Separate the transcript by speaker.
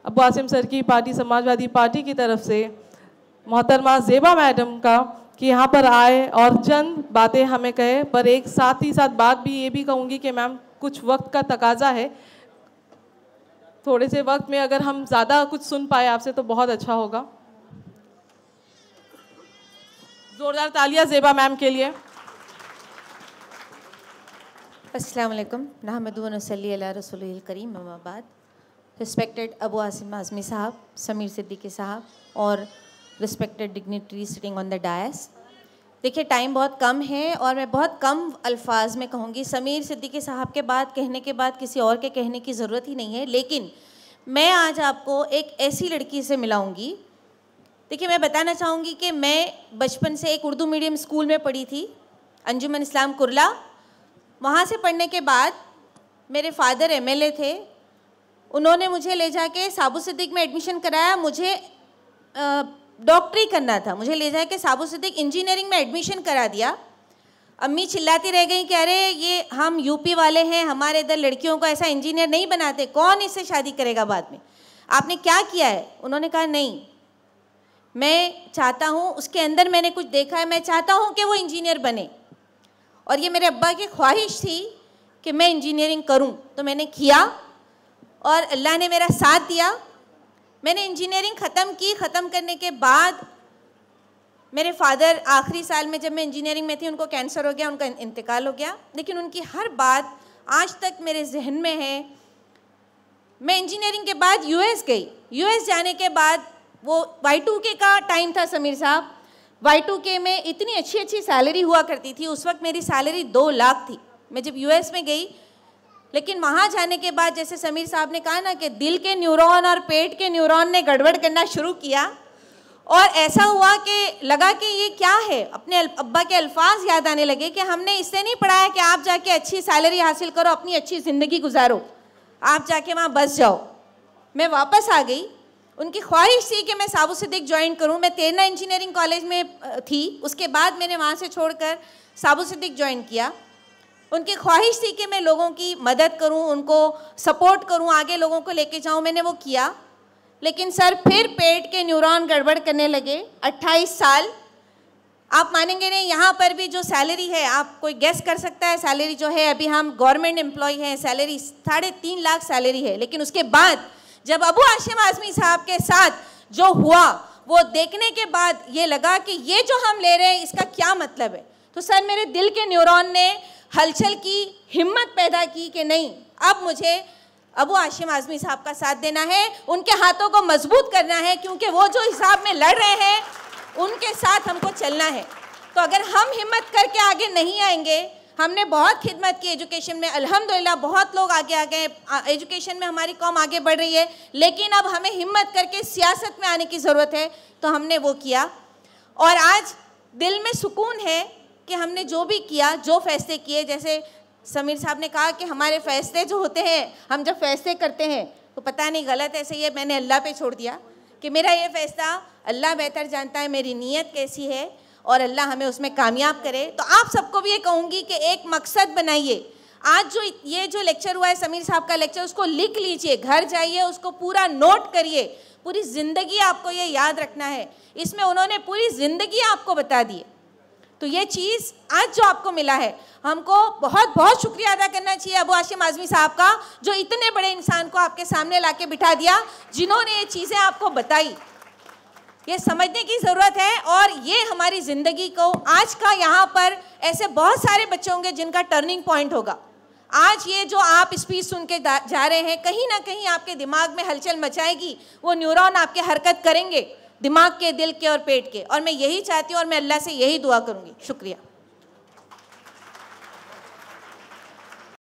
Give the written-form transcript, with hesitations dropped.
Speaker 1: अब्बू आसिम सर की party Samajwadi party की तरफ से मोहतरमा ज़ेबा मैडम का कि यहाँ पर आए और चंद बातें हमें कहे, पर एक साथ ही साथ बात भी ये भी कहूँगी कि मैम कुछ वक्त का तकाजा है, थोड़े से वक्त में अगर हम ज़्यादा कुछ सुन पाए आपसे तो बहुत अच्छा होगा। जोरदार तालियां ज़ेबा मैम के लिए।
Speaker 2: अस्सलाम वालेकुम, नहमदु व नसल्ली अला रसूलिल करीम, अम्मा बाद। रिस्पेक्टेड अबू आसिम आज़मी साहब, समीर सिद्दीकी साहब और respected dignitary sitting on the dais. देखिए टाइम बहुत कम है और मैं बहुत कम अल्फाज में कहूँगी। समीर सिद्दीकी साहब के बाद कहने के बाद किसी और के कहने की ज़रूरत ही नहीं है, लेकिन मैं आज आपको एक ऐसी लड़की से मिलाऊंगी। देखिए मैं बताना चाहूँगी कि मैं बचपन से एक उर्दू मीडियम स्कूल में पढ़ी थी, अंजुमन इस्लाम कुरला। वहाँ से पढ़ने के बाद मेरे फादर एमएलए थे, उन्होंने मुझे ले जाके साबु सिद्दीक में एडमिशन कराया। मुझे डॉक्टरी करना था, मुझे ले जाके साबु सिद्दीक इंजीनियरिंग में एडमिशन करा दिया। अम्मी चिल्लाती रह गई कि अरे ये हम यूपी वाले हैं, हमारे इधर लड़कियों को ऐसा इंजीनियर नहीं बनाते, कौन इससे शादी करेगा बाद में, आपने क्या किया है। उन्होंने कहा नहीं, मैं चाहता हूँ, उसके अंदर मैंने कुछ देखा है, मैं चाहता हूँ कि वो इंजीनियर बने। और ये मेरे अब्बा की ख्वाहिश थी कि मैं इंजीनियरिंग करूँ, तो मैंने किया और अल्लाह ने मेरा साथ दिया। मैंने इंजीनियरिंग ख़त्म की। ख़त्म करने के बाद मेरे फादर आखिरी साल में जब मैं इंजीनियरिंग में थी उनको कैंसर हो गया, उनका इंतकाल हो गया, लेकिन उनकी हर बात आज तक मेरे जहन में है। मैं इंजीनियरिंग के बाद यूएस गई। यूएस जाने के बाद वो Y2K का टाइम था समीर साहब। Y2K में इतनी अच्छी अच्छी सैलरी हुआ करती थी, उस वक्त मेरी सैलरी 2 लाख थी मैं जब यूएस में गई। लेकिन वहाँ जाने के बाद जैसे समीर साहब ने कहा ना कि दिल के न्यूरॉन और पेट के न्यूरॉन ने गड़बड़ करना शुरू किया और ऐसा हुआ कि लगा कि ये क्या है। अपने अब्बा के अल्फाज याद आने लगे कि हमने इससे नहीं पढ़ाया कि आप जाके अच्छी सैलरी हासिल करो, अपनी अच्छी ज़िंदगी गुजारो, आप जाके वहाँ बस जाओ। मैं वापस आ गई। उनकी ख्वाहिश थी कि मैं साबु सिद्दीक ज्वाइन करूँ। मैं तेरना इंजीनियरिंग कॉलेज में थी, उसके बाद मैंने वहाँ से छोड़कर साबु सिद्दीक ज्वाइन किया। उनकी ख्वाहिश थी कि मैं लोगों की मदद करूं, उनको सपोर्ट करूं, आगे लोगों को लेके जाऊं, मैंने वो किया। लेकिन सर फिर पेट के न्यूरॉन गड़बड़ करने लगे। 28 साल, आप मानेंगे नहीं, यहाँ पर भी जो सैलरी है, आप कोई गेस कर सकता है सैलरी जो है, अभी हम गवर्नमेंट एम्प्लॉय हैं, सैलरी 3.5 लाख सैलरी है। लेकिन उसके बाद जब अबू आसिम आज़मी साहब के साथ जो हुआ वो देखने के बाद ये लगा कि ये जो हम ले रहे हैं इसका क्या मतलब है। तो सर मेरे दिल के न्यूरॉन ने हलचल की, हिम्मत पैदा की कि नहीं, अब मुझे अबू आसिम आज़मी साहब का साथ देना है, उनके हाथों को मजबूत करना है, क्योंकि वो जो हिसाब में लड़ रहे हैं उनके साथ हमको चलना है। तो अगर हम हिम्मत करके आगे नहीं आएंगे, हमने बहुत खिदमत की एजुकेशन में, अल्हम्दुलिल्लाह बहुत लोग आगे आ गए, एजुकेशन में हमारी कौम आगे बढ़ रही है, लेकिन अब हमें हिम्मत करके सियासत में आने की ज़रूरत है। तो हमने वो किया और आज दिल में सुकून है कि हमने जो भी किया, जो फैसले किए, जैसे समीर साहब ने कहा कि हमारे फ़ैसले जो होते हैं, हम जब फैसले करते हैं तो पता नहीं गलत है सही है, मैंने अल्लाह पे छोड़ दिया कि मेरा ये फ़ैसला अल्लाह बेहतर जानता है मेरी नीयत कैसी है और अल्लाह हमें उसमें कामयाब करे। तो आप सबको भी ये कहूँगी कि एक मकसद बनाइए। आज जो ये जो लेक्चर हुआ है समीर साहब का लेक्चर, उसको लिख लीजिए, घर जाइए उसको पूरा नोट करिए, पूरी ज़िंदगी आपको ये याद रखना है। इसमें उन्होंने पूरी ज़िंदगी आपको बता दी। तो ये चीज़ आज जो आपको मिला है, हमको बहुत बहुत शुक्रिया अदा करना चाहिए अबू आसिम आज़मी साहब का, जो इतने बड़े इंसान को आपके सामने लाके बिठा दिया, जिन्होंने ये चीज़ें आपको बताई। ये समझने की ज़रूरत है और ये हमारी ज़िंदगी को आज का यहाँ पर ऐसे बहुत सारे बच्चे होंगे जिनका टर्निंग पॉइंट होगा। आज ये जो आप स्पीच सुन के जा रहे हैं, कहीं ना कहीं आपके दिमाग में हलचल मचाएगी, वो न्यूरॉन आपके हरकत करेंगे, दिमाग के, दिल के और पेट के। और मैं यही चाहती हूँ और मैं अल्लाह से यही दुआ करूँगी। शुक्रिया।